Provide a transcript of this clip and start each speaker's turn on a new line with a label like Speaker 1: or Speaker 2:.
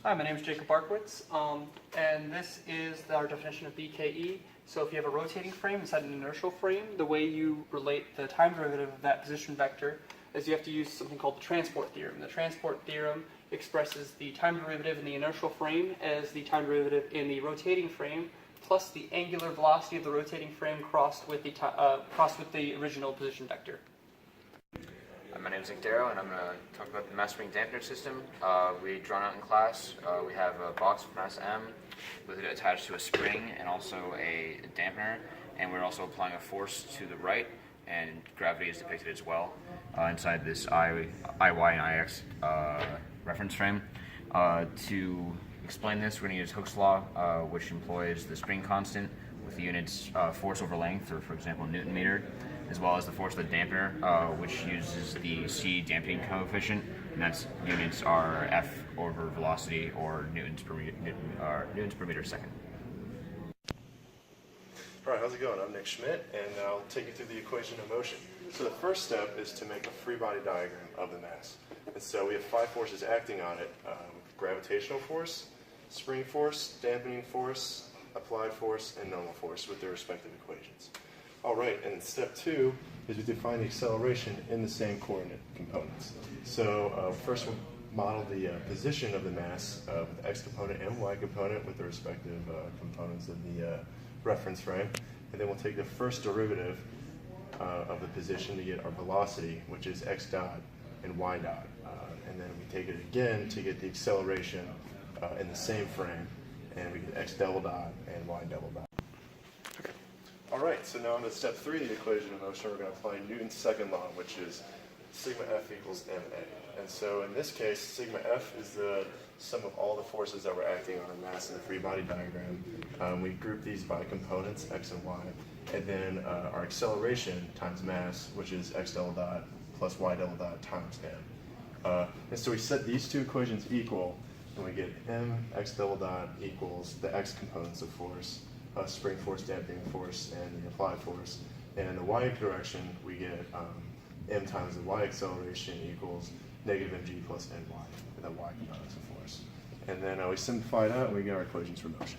Speaker 1: Hi, my name is Jacob Bartkiewicz, and this is our definition of BKE. So if you have a rotating frame inside an inertial frame, the way you relate the time derivative of that position vector is you have to use something called the transport theorem. The transport theorem expresses the time derivative in the inertial frame as the time derivative in the rotating frame plus the angular velocity of the rotating frame crossed with the original position vector.
Speaker 2: My name is Darrow, and I'm going to talk about the mass spring dampener system. We drawn out in class. We have a box with mass M with it attached to a spring and also a dampener, and we're also applying a force to the right, and gravity is depicted as well inside this IY and IX reference frame. To explain this, we're going to use Hooke's law, which employs the spring constant with the units force over length, or for example Newton meter, as well as the force of the dampener, which uses the C damping coefficient, and that's units are F over velocity, or newtons per meter second.
Speaker 3: All right, how's it going? I'm Schmidt, and I'll take you through the equation of motion. So the first step is to make a free body diagram of the mass. And so we have 5 forces acting on it: gravitational force, spring force, dampening force, applied force, and normal force with their respective equations. All right, and step 2 is we define the acceleration in the same coordinate components. So first we'll model the position of the mass with the x component and y component with the respective components of the reference frame. And then we'll take the first derivative of the position to get our velocity, which is x dot and y dot. And then we take it again to get the acceleration in the same frame, and we get x double dot and y double dot. All right, so now on to step 3 of the equation of motion, we're going to apply Newton's second law, which is sigma F equals ma. And so in this case, sigma F is the sum of all the forces that were acting on a mass in the free body diagram. We group these by components, x and y, and then our acceleration times mass, which is x double dot plus y double dot times m. And so we set these two equations equal, and we get m x double dot equals the x components of force, spring force, damping force, and the applied force. And in the y direction, we get m times the y acceleration equals negative mg plus ny, the y components of force. And then we simplify it out, and we get our equations for motion.